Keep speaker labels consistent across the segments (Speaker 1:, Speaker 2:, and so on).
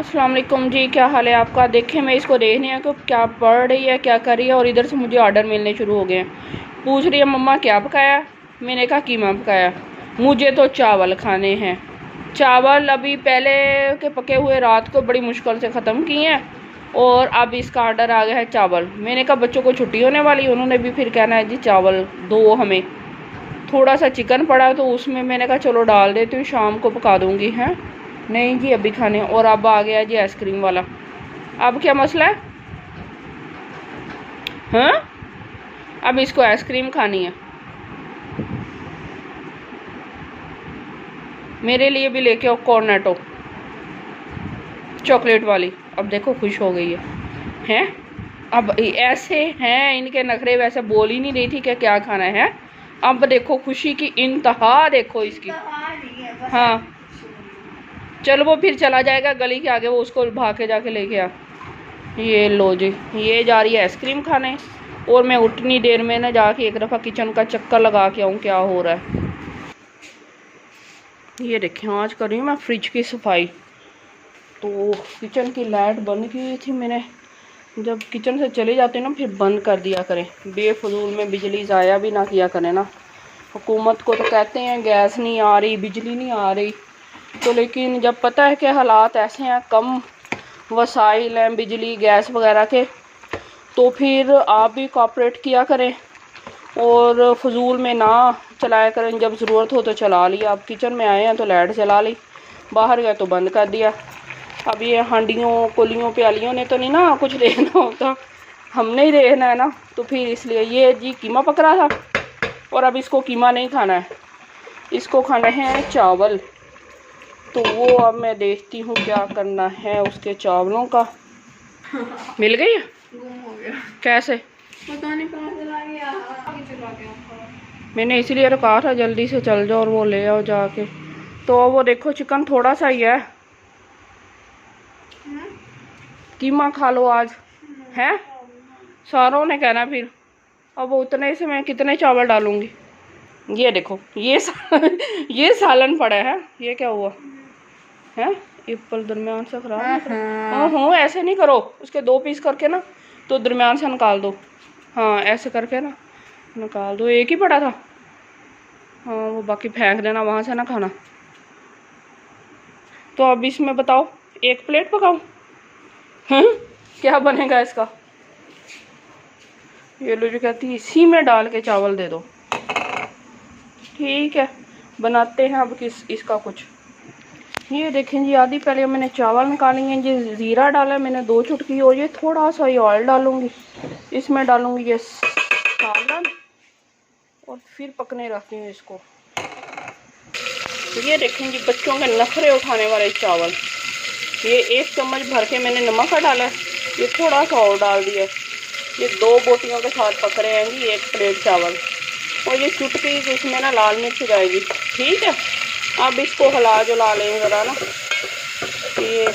Speaker 1: अस्सलाम वालेकुम जी, क्या हाल है आपका। देखें मैं इसको देखने है कि क्या पढ़ रही है, क्या कर रही है। और इधर से मुझे ऑर्डर मिलने शुरू हो गए हैं। पूछ रही है मम्मा क्या पकाया। मैंने कहा कीमा पकाया। मुझे तो चावल खाने हैं। चावल अभी पहले के पके हुए रात को बड़ी मुश्किल से ख़त्म किए हैं और अब इसका ऑर्डर आ गया है चावल। मैंने कहा बच्चों को छुट्टी होने वाली, उन्होंने भी फिर कहना है जी चावल दो हमें। थोड़ा सा चिकन पड़ा तो उसमें मैंने कहा चलो डाल देती हूँ, शाम को पका दूँगी। हैं नहीं जी अभी खाने। और अब आ गया जी आइसक्रीम वाला। अब क्या मसला है। हाँ अब इसको आइसक्रीम खानी है। मेरे लिए भी लेके आओ कॉर्नेटो चॉकलेट वाली। अब देखो खुश हो गई है। हैं अब ऐसे हैं इनके नखरे। वैसे बोल ही नहीं रही थी कि क्या खाना है। अब देखो खुशी की इंतहा देखो इसकी। हाँ चल वो फिर चला जाएगा गली के आगे, वो उसको भाग के जाके लेके आ। ये लो जी, ये जा रही है आइसक्रीम खाने। और मैं उतनी देर में ना जाके एक दफ़ा किचन का चक्कर लगा के आऊँ क्या हो रहा है। ये देखें आज कर रही हूँ मैं फ्रिज की सफाई। तो किचन की लाइट बंद की थी मैंने। जब किचन से चले जाते हैं ना फिर बंद कर दिया करें, बेफजूल में बिजली ज़ाया भी ना किया करें ना। हुकूमत को तो कहते हैं गैस नहीं आ रही, बिजली नहीं आ रही, तो लेकिन जब पता है कि हालात ऐसे हैं, कम वसाइल हैं बिजली गैस वगैरह के, तो फिर आप भी कोऑपरेट किया करें और फजूल में ना चलाया करें। जब ज़रूरत हो तो चला लिया। अब किचन में आए हैं तो लाइट चला ली, बाहर गए तो बंद कर दिया। अब ये हांडियों कोलियों प्यालियों ने तो नहीं ना कुछ देखना होता, हमने ही देखना है ना। तो फिर इसलिए ये जी कीमा पक रहा था और अब इसको कीमा नहीं खाना है, इसको खाना है चावल। तो वो अब मैं देखती हूँ क्या करना है उसके चावलों का। मिल गई है?
Speaker 2: गुम हो गया।
Speaker 1: कैसे
Speaker 2: पता नहीं कहाँ चला गया। चला गया।
Speaker 1: मैंने इसीलिए तो कहा था जल्दी से चल जाओ और वो ले आओ जाके। तो वो देखो चिकन थोड़ा सा ही है, कीमा खा लो आज। हैं सारों ने कहना फिर। अब उतने से मैं कितने चावल डालूंगी। ये देखो ये सालन पड़ा है। ये क्या हुआ है। एप्पल दरमियान से खराब। हाँ ऐसे नहीं करो, उसके दो पीस करके ना तो दरमियान से निकाल दो। हाँ ऐसे करके ना निकाल दो। एक ही पड़ा था। हाँ वो बाकी फेंक देना, वहाँ से ना खाना। तो अब इसमें बताओ एक प्लेट पकाऊँ। क्या बनेगा इसका। ये लो जो कहती है इसी में डाल के चावल दे दो। ठीक है बनाते हैं अब इसका कुछ। ये देखें जी आधी पहले मैंने चावल निकाली हैं जी, ज़ीरा डाला है मैंने 2 चुटकी। और ये थोड़ा सा ये ऑयल डालूंगी, इसमें डालूंगी ये सालन और फिर पकने रखती हूँ इसको। तो ये देखें जी बच्चों के नखरे उठाने वाले चावल। ये 1 चम्मच भर के मैंने नमक का डाला है, ये थोड़ा सा और डाल दिया। ये 2 बोटियों के साथ पक रहे हैं जी 1 प्लेट चावल। और ये चुटकी इसमें ना लाल मिर्च जाएगी। ठीक है अब इसको हिला जुला लें ज़रा ना। ये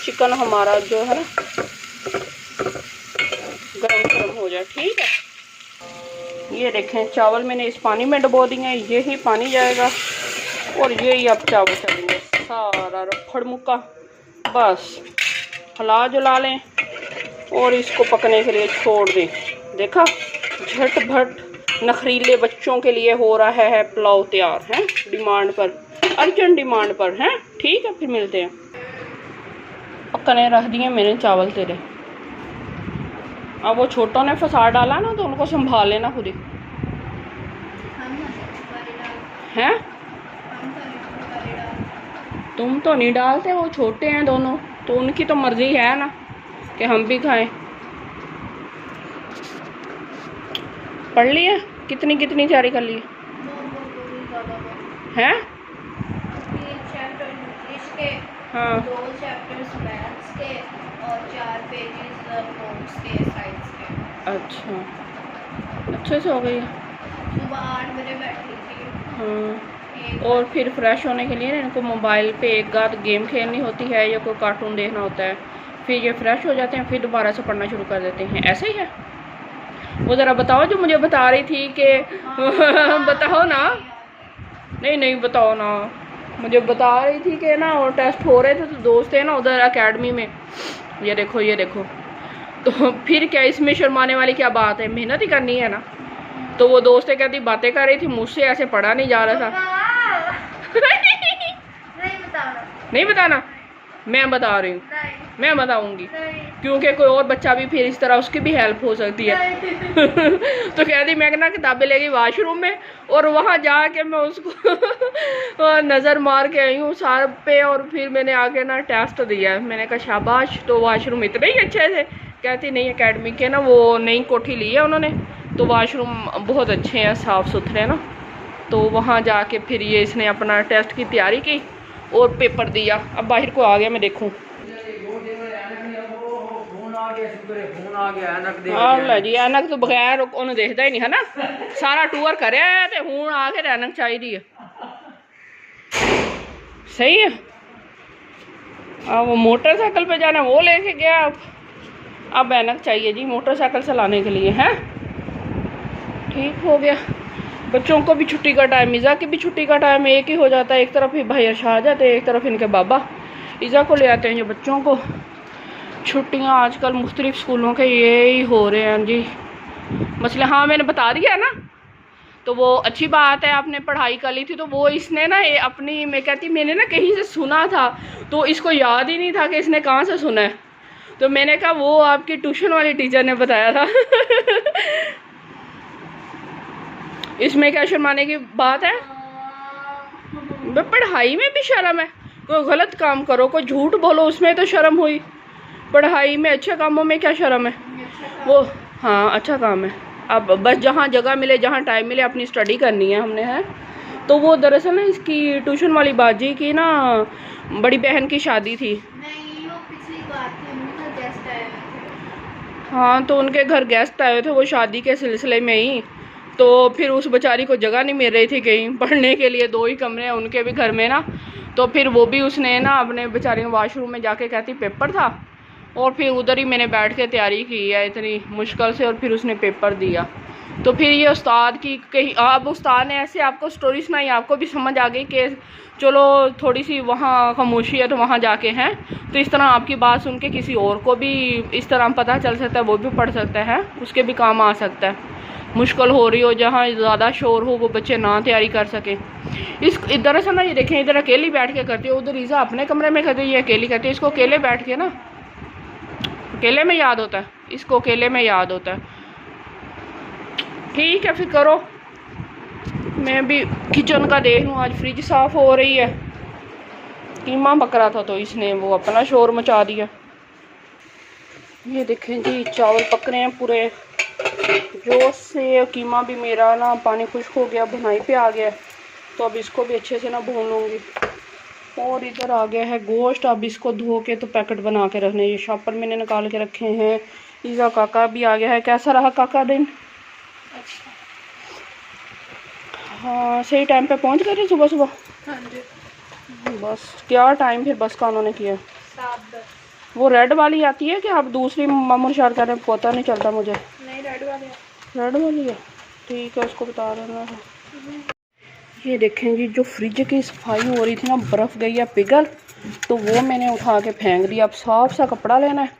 Speaker 1: चिकन हमारा जो है ना गरम गरम हो जाए। ठीक है ये देखें चावल मैंने इस पानी में डुबो दिए हैं, यही पानी जाएगा और यही अब चावल चलेंगे सारा रफड़ मुक्का। बस हिला जुला लें और इसको पकने के लिए छोड़ दें। देखा झटभट नखरीले बच्चों के लिए हो रहा है पुलाव तैयार है, डिमांड पर, अर्जेंट डिमांड पर है। ठीक है फिर मिलते हैं। पकने रख दिए मैंने चावल तेरे। अब वो छोटों ने फसाद डाला ना तो उनको संभाल लेना खुद ही। हैं तुम तो नहीं डालते, वो छोटे हैं दोनों, तो उनकी तो मर्जी है ना कि हम भी खाएं। पढ़ लिए कितनी कितनी तैयारी कर ली है। हाँ
Speaker 2: 2 चैप्टर्स मैथ्स के और 4 पेजेस नोट्स के साइंस के।
Speaker 1: अच्छा अच्छे से हो गई है।
Speaker 2: सुबह 8 बजे बैठी थी।
Speaker 1: हाँ और फिर फ्रेश होने के लिए ना इनको मोबाइल पे एक आध गेम खेलनी होती है या कोई कार्टून देखना होता है, फिर ये फ्रेश हो जाते हैं, फिर दोबारा से पढ़ना शुरू कर देते हैं। ऐसे ही है। वो ज़रा बताओ जो मुझे बता रही थी कि बताओ ना। नहीं बताओ ना। मुझे बता रही थी कि ना और टेस्ट हो रहे थे तो दोस्त है ना उधर एकेडमी में, ये देखो ये देखो। तो फिर क्या इसमें शर्माने वाली क्या बात है, मेहनत ही करनी है ना। तो वो दोस्त कहती बातें कर रही थी मुझसे, ऐसे पढ़ा नहीं जा रहा था। नहीं बताना, मैं बता रही हूँ, मैं बताऊंगी क्योंकि कोई और बच्चा भी फिर इस तरह उसकी भी हेल्प हो सकती है। तो कहती मैं ना किताबें लेगी वाशरूम में और वहाँ जाके मैं उसको नज़र मार के आई हूँ सर पे, और फिर मैंने आके ना टेस्ट दिया है। मैंने कहा शाबाश। तो वाशरूम इतने ही अच्छे थे। कहती नहीं एकेडमी के ना वो नई कोठी ली है उन्होंने, तो वाशरूम बहुत अच्छे हैं, साफ़ सुथरे ना। तो वहाँ जाके फिर ये इसने अपना टेस्ट की तैयारी की और पेपर दिया। अब बाहर को आ गया, मैं देखूँ। जी ऐनक तो बगैर उन्हें देखता ही नहीं है ना, सारा टूर करे ते हूँ आके ऐनक चाहिए। सही है। अब वो मोटरसाइकिल पे जाना वो लेके गया, अब ऐनक चाहिए जी मोटरसाइकिल चलाने के लिए है। ठीक हो गया। बच्चों को भी छुट्टी का टाइम, ईज़ा की भी छुट्टी का टाइम एक ही हो जाता है। एक तरफ ही भाई अर्शा आ जाते हैं, एक तरफ इनके बाबा ईज़ा को ले आते हैं। ये बच्चों को छुट्टियां आजकल मुख्तलिफ स्कूलों के ये ही हो रहे हैं जी मसले। हाँ मैंने बता दिया ना, तो वो अच्छी बात है। आपने पढ़ाई कर ली थी तो वो इसने ना अपनी, मैं कहती मैंने ना कहीं से सुना था तो इसको याद ही नहीं था कि इसने कहाँ से सुना है। तो मैंने कहा वो आपकी ट्यूशन वाली टीचर ने बताया था। इसमें क्या शर्माने की बात है, पढ़ाई में भी शर्म है। कोई गलत काम करो, कोई झूठ बोलो, उसमें तो शर्म हुई। पढ़ाई में अच्छे कामों में क्या शर्म है वो। हाँ अच्छा काम है। अब बस जहाँ जगह मिले, जहाँ टाइम मिले अपनी स्टडी करनी है हमने है। तो वो दरअसल ना इसकी ट्यूशन वाली बाजी की ना बड़ी बहन की शादी थी।
Speaker 2: नहीं वो पिछली बात थी, उनके गेस्ट आए थे।
Speaker 1: हाँ तो उनके घर गेस्ट आए थे वो शादी के सिलसिले में ही। तो फिर उस बेचारी को जगह नहीं मिल रही थी कहीं पढ़ने के लिए, 2 ही कमरे हैं उनके भी घर में ना। तो फिर वो भी उसने ना अपने बेचारी वाशरूम में जाके कहती पेपर था, और फिर उधर ही मैंने बैठ के तैयारी की है इतनी मुश्किल से, और फिर उसने पेपर दिया। तो फिर ये उस्ताद की कहीं, अब उस्ताद ने ऐसे आपको स्टोरी सुनाई, आपको भी समझ आ गई कि चलो थोड़ी सी वहाँ खामोशी है तो वहाँ जाके हैं। तो इस तरह आपकी बात सुन के किसी और को भी इस तरह पता चल सकता है, वो भी पढ़ सकता है, उसके भी काम आ सकता है। मुश्किल हो रही हो, जहाँ ज़्यादा शोर हो, वो बच्चे ना तैयारी कर सकें। इस इधर से ना ये देखें, इधर अकेली बैठ के करती है, उधर ईज़ा अपने कमरे में करती है, ये अकेली करती है। इसको अकेले बैठ के ना अकेले में याद होता है, इसको अकेले में याद होता है। ठीक है फिर करो, मैं भी किचन का देख लूँ। आज फ्रिज साफ़ हो रही है, कीमा पक रहा था तो इसने वो अपना शोर मचा दिया। ये देखें जी चावल पक रहे हैं पूरे जोश से। कीमा भी मेरा ना पानी खुश्क हो गया, भुनाई पे आ गया, तो अब इसको भी अच्छे से ना भून लूँगी। और इधर आ गया है गोश्त, अब इसको धो के तो पैकेट बना के रखने। ये शॉपर मैंने निकाल के रखे हैं। ईज़ा काका भी आ गया है। कैसा रहा काका दिन?
Speaker 2: अच्छा।
Speaker 1: हाँ सही टाइम पे पहुंच गए थे सुबह सुबह।
Speaker 2: हाँ जी।
Speaker 1: बस क्या टाइम फिर बस का उन्होंने किया?
Speaker 2: 7:10।
Speaker 1: वो रेड वाली आती है कि आप दूसरी मामूर शार कर रहे हैं? पता नहीं चलता मुझे।
Speaker 2: नहीं रेड वाले।
Speaker 1: रेड वाली है, ठीक है उसको बता देना है। ये देखें जी जो फ्रिज की सफाई हो रही थी ना, बर्फ़ गई है पिघल, तो वो मैंने उठा के फेंक दिया। अब साफ सा कपड़ा लेना है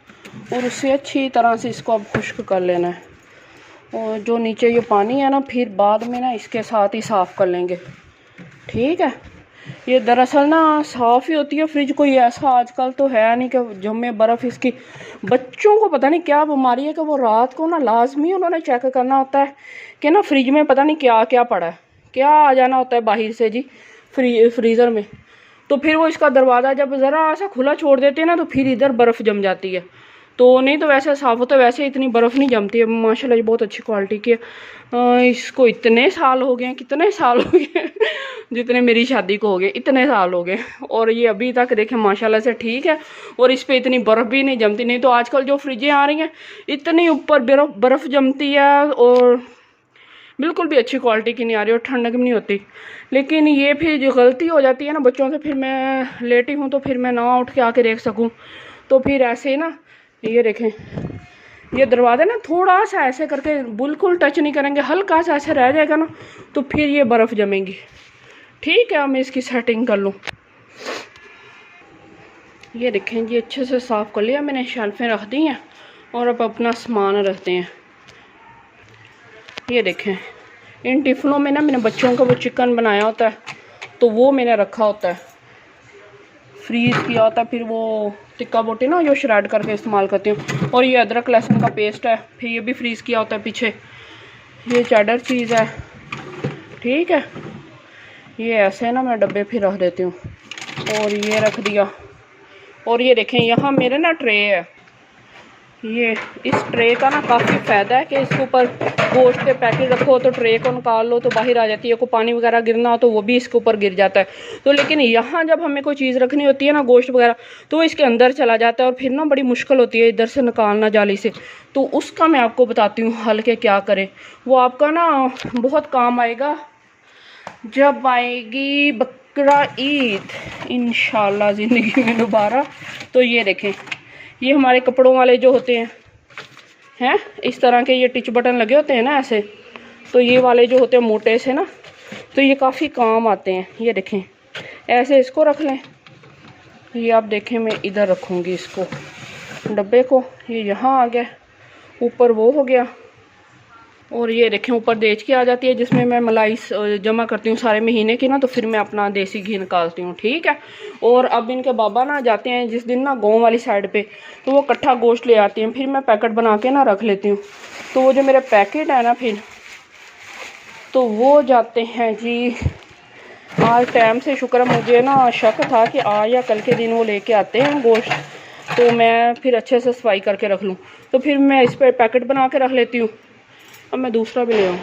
Speaker 1: और उससे अच्छी तरह से इसको अब खुश्क कर लेना है। और जो नीचे ये पानी है ना, फिर बाद में ना इसके साथ ही साफ़ कर लेंगे। ठीक है। ये दरअसल ना साफ़ ही होती है फ्रिज, कोई ऐसा आजकल तो है नहीं कि जमे बर्फ़ इसकी। बच्चों को पता नहीं क्या बीमारी है कि वो रात को ना लाजमी उन्होंने चेक करना होता है कि ना फ्रिज में पता नहीं क्या क्या पड़ा है, क्या आ जाना होता है बाहर से जी फ्रीज़र में। तो फिर वो इसका दरवाज़ा जब ज़रा सा खुला छोड़ देते हैं ना, तो फिर इधर बर्फ़ जम जाती है। तो नहीं तो वैसे साफ़ होता है, वैसे इतनी बर्फ़ नहीं जमती है। माशाल्लाह ये बहुत अच्छी क्वालिटी की है। इसको इतने साल हो गए, कितने साल हो गए जितने मेरी शादी को हो गए, इतने साल हो गए, और ये अभी तक देखें माशाल्लाह से ठीक है। और इस पर इतनी बर्फ़ भी नहीं जमती। नहीं तो आजकल जो फ्रिजें आ रही हैं इतनी ऊपर बर्फ़ जमती है और बिल्कुल भी अच्छी क्वालिटी की नहीं आ रही और ठंडक भी नहीं होती। लेकिन ये फिर जो गलती हो जाती है ना बच्चों से, फिर मैं लेटी हूँ तो फिर मैं ना उठ के आके देख सकूँ, तो फिर ऐसे ही ना ये देखें ये दरवाज़ा ना थोड़ा सा ऐसे करके बिल्कुल टच नहीं करेंगे, हल्का सा ऐसे रह जाएगा ना, तो फिर ये बर्फ़ जमेगी। ठीक है, अब मैं इसकी सेटिंग कर लूँ। ये देखें जी, अच्छे से साफ़ कर लिया मैंने, शेल्फें रख दी हैं और अब अपना सामान रखते हैं। ये देखें, इन टिफ़नों में ना मैंने बच्चों का वो चिकन बनाया होता है तो वो मैंने रखा होता है, फ्रीज़ किया होता है, फिर वो टिक्का बोटी ना जो श्रेड करके इस्तेमाल करती हूँ। और ये अदरक लहसुन का पेस्ट है, फिर ये भी फ्रीज़ किया होता है पीछे। ये चेडर चीज़ है, ठीक है। ये ऐसे ना मैं डब्बे फिर रख देती हूँ और ये रख दिया। और ये देखें, यहाँ मेरे ना ट्रे है, ये इस ट्रे का ना काफ़ी फ़ायदा है कि इसके ऊपर गोश्त के पैकेट रखो तो ट्रे को निकाल लो तो बाहर आ जाती है, कोई पानी वगैरह गिरना हो तो वो भी इसके ऊपर गिर जाता है। तो लेकिन यहाँ जब हमें कोई चीज़ रखनी होती है ना, गोश्त वगैरह, तो वो इसके अंदर चला जाता है और फिर ना बड़ी मुश्किल होती है इधर से निकालना जाली से। तो उसका मैं आपको बताती हूँ हल के क्या करें, वो आपका ना बहुत काम आएगा जब आएगी बकरा ईद इंशाल्लाह ज़िंदगी में दोबारा। तो ये देखें, ये हमारे कपड़ों वाले जो होते हैं इस तरह के, ये टिच बटन लगे होते हैं ना ऐसे, तो ये वाले जो होते हैं मोटे से ना, तो ये काफ़ी काम आते हैं। ये देखें, ऐसे इसको रख लें। ये आप देखें, मैं इधर रखूँगी इसको डब्बे को, ये यहाँ आ गया, ऊपर वो हो गया। और ये देखें, ऊपर देच की आ जाती है जिसमें मैं मलाई जमा करती हूँ सारे महीने की ना, तो फिर मैं अपना देसी घी निकालती हूँ, ठीक है। और अब इनके बाबा ना जाते हैं जिस दिन ना गांव वाली साइड पे, तो वो इकट्ठा गोश्त ले आती हैं, फिर मैं पैकेट बना के ना रख लेती हूँ। तो वो जो मेरे पैकेट है ना, फिर तो वो जाते हैं जी। आज टाइम से शुक्र है, मुझे ना शक था कि आज या कल के दिन वो लेके आते हैं गोश्त, तो मैं फिर अच्छे से सफाई करके रख लूँ। तो फिर मैं इस पर पैकेट बना के रख लेती हूँ। अब मैं दूसरा भी ले आऊँ।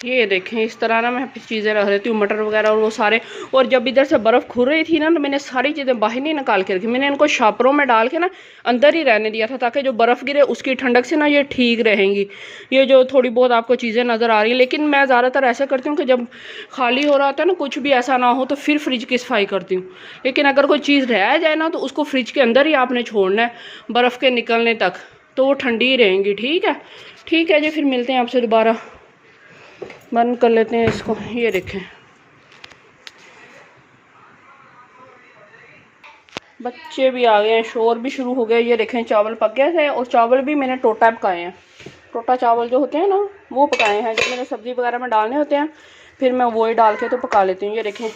Speaker 1: ये देखें, इस तरह ना मैं चीज़ें रख लेती हूँ, मटर वगैरह और वो सारे। और जब इधर से बर्फ़ खुल रही थी ना, तो मैंने सारी चीज़ें बाहर नहीं निकाल के रखी, मैंने इनको शापरों में डाल के ना अंदर ही रहने दिया था, ताकि जो बर्फ़ गिरे उसकी ठंडक से ना ये ठीक रहेंगी। ये जो थोड़ी बहुत आपको चीज़ें नज़र आ रही है, लेकिन मैं ज़्यादातर ऐसा करती हूँ कि जब खाली हो रहा होता है ना, कुछ भी ऐसा ना हो, तो फिर फ्रिज की सफाई करती हूँ। लेकिन अगर कोई चीज़ रह जाए ना, तो उसको फ्रिज के अंदर ही आपने छोड़ना है बर्फ़ के निकलने तक, तो वो ठंडी ही रहेंगी, ठीक है। ठीक है जी, फिर मिलते हैं आपसे दोबारा। बंद कर लेते हैं इसको। ये देखें, बच्चे भी आ गए हैं, शोर भी शुरू हो गया। ये देखें, चावल पक गए थे और चावल भी मैंने टोटा पकाए हैं। टोटा चावल जो होते हैं ना, वो पकाए हैं। जब मैंने सब्ज़ी वगैरह में डालने होते हैं फिर मैं वो ही डाल के तो पका लेती हूँ। ये देखें,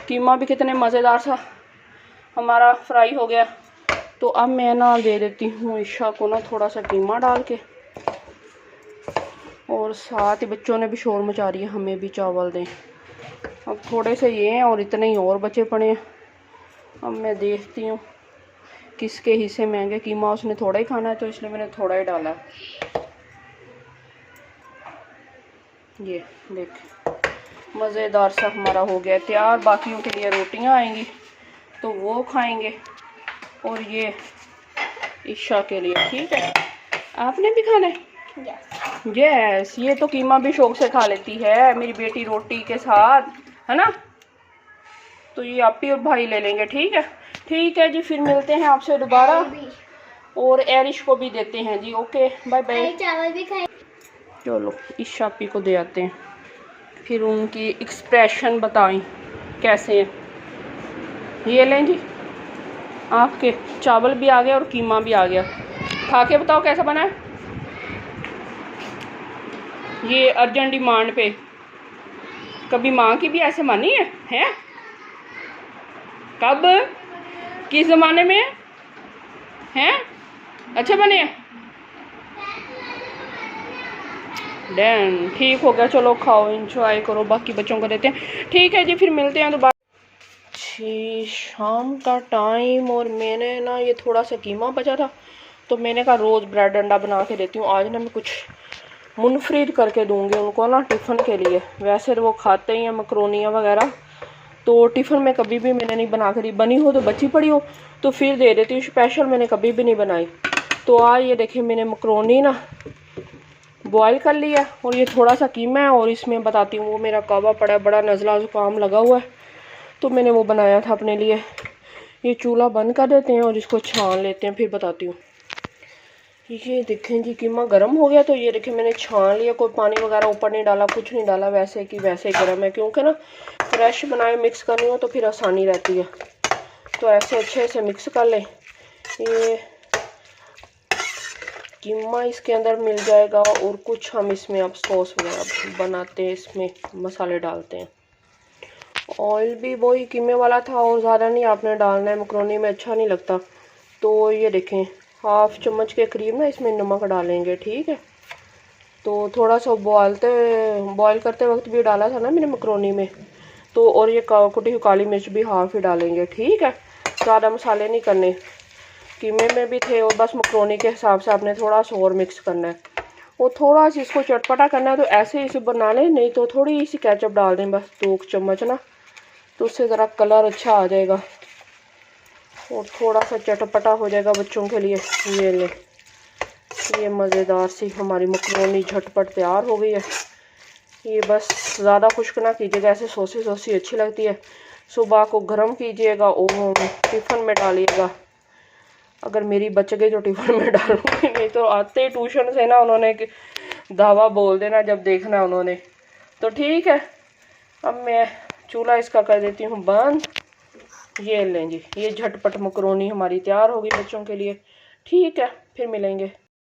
Speaker 1: कीमा भी कितने मज़ेदार सा हमारा फ्राई हो गया। तो अब मैं ना दे देती हूँ ईशा को ना थोड़ा सा कीमा डाल के, और साथ ही बच्चों ने भी शोर मचा रही है, हमें भी चावल दें। अब थोड़े से ये हैं और इतने ही और बचे पड़े हैं। अब मैं देखती हूँ किसके हिस्से महंगे। कीमा उसने थोड़ा ही खाना है, तो इसलिए मैंने थोड़ा ही डाला है। ये देख, मज़ेदार सा हमारा हो गया तैयार। बाकियों के लिए रोटियां आएंगी तो वो खाएंगे, और ये ईशा के लिए, ठीक है। आपने भी खाना है? यस, ये तो कीमा भी शौक से खा लेती है मेरी बेटी रोटी के साथ, है ना। तो ये आप ही और भाई ले लेंगे, ठीक है। ठीक है जी, फिर मिलते हैं आपसे दोबारा, और एरिश को भी देते हैं जी। Okay, bye bye.
Speaker 2: चावल भी खाए।
Speaker 1: चलो ईशा पी को दे आते हैं, फिर उनकी एक्सप्रेशन बताएं कैसे हैं। ये लें जी, आपके चावल भी आ गया और कीमा भी आ गया। खा के बताओ कैसा बना है। ये अर्जेंट डिमांड पे, कभी माँ की भी ऐसे मानी है, हैं? कब, किस ज़माने में हैं? अच्छे बने हैं? डन, ठीक हो गया। चलो खाओ, इंजॉय करो, बाकी बच्चों को देते हैं। ठीक है जी, फिर मिलते हैं दोबारा। शाम का टाइम, और मैंने ना ये थोड़ा सा कीमा बचा था, तो मैंने कहा रोज़ ब्रेड अंडा बना के देती हूँ। आज ना मैं कुछ मुनफरिद करके दूंगी उनको ना टिफ़िन के लिए। वैसे तो वो खाते ही हैं मकरोनियाँ वगैरह, तो टिफ़िन में कभी भी मैंने नहीं बना करी। बनी हो तो बची पड़ी हो तो फिर दे देती हूँ, स्पेशल मैंने कभी भी नहीं बनाई। तो आज ये देखिए, मैंने मकरोनी ना बॉयल कर लिया, और ये थोड़ा सा कीमा है, और इसमें बताती हूँ वो मेरा कावा पड़ा है, बड़ा नज़ला ज़ुकाम लगा हुआ है, तो मैंने वो बनाया था अपने लिए। ये चूल्हा बंद कर देते हैं और इसको छान लेते हैं, फिर बताती हूँ। ये देखें जी कीमा गर्म हो गया। तो ये देखें मैंने छान लिया, कोई पानी वगैरह ऊपर नहीं डाला, कुछ नहीं डाला, वैसे कि वैसे ही गर्म है, क्योंकि ना फ्रेश बनाए मिक्स करनी हो तो फिर आसानी रहती है। तो ऐसे अच्छे से मिक्स कर लें। ये कीमा इसके अंदर मिल जाएगा और कुछ हम इसमें अब सॉस वगैरह बनाते हैं, इसमें मसाले डालते हैं। ऑयल भी वही कीमे वाला था और ज़्यादा नहीं आपने डालना है, मकरोनी में अच्छा नहीं लगता। तो ये देखें हाफ चम्मच के करीब ना इसमें नमक डालेंगे, ठीक है। तो थोड़ा सा बॉयल करते वक्त भी डाला था ना मैंने मकरोनी में। तो और ये कुटी हुई काली मिर्च भी हाफ ही डालेंगे, ठीक है। ज़्यादा मसाले नहीं करने, कीमे में भी थे और बस मकरोनी के हिसाब से आपने थोड़ा सा और मिक्स करना है। और थोड़ा सा इसको चटपटा करना है तो ऐसे ही इसे बना लें, नहीं तो थोड़ी सी केचप डाल दें, बस 2 चम्मच ना, तो उससे ज़रा कलर अच्छा आ जाएगा और थोड़ा सा चटपटा हो जाएगा बच्चों के लिए। ये ले, ये मज़ेदार सी हमारी मकरोनी झटपट तैयार हो गई है। ये बस ज़्यादा खुश्क ना कीजिएगा, ऐसे सॉसी अच्छी लगती है। सुबह को गर्म कीजिएगा और टिफ़िन में डालिएगा। अगर मेरी बच गई तो टिफ़िन में डालूंगी, नहीं तो आते ही ट्यूशन से ना उन्होंने धावा बोल देना जब देखना उन्होंने। तो ठीक है, अब मैं चूल्हा इसका कर देती हूँ बंद। ये लें जी, ये झटपट मकरोनी हमारी तैयार होगी बच्चों के लिए। ठीक है, फिर मिलेंगे।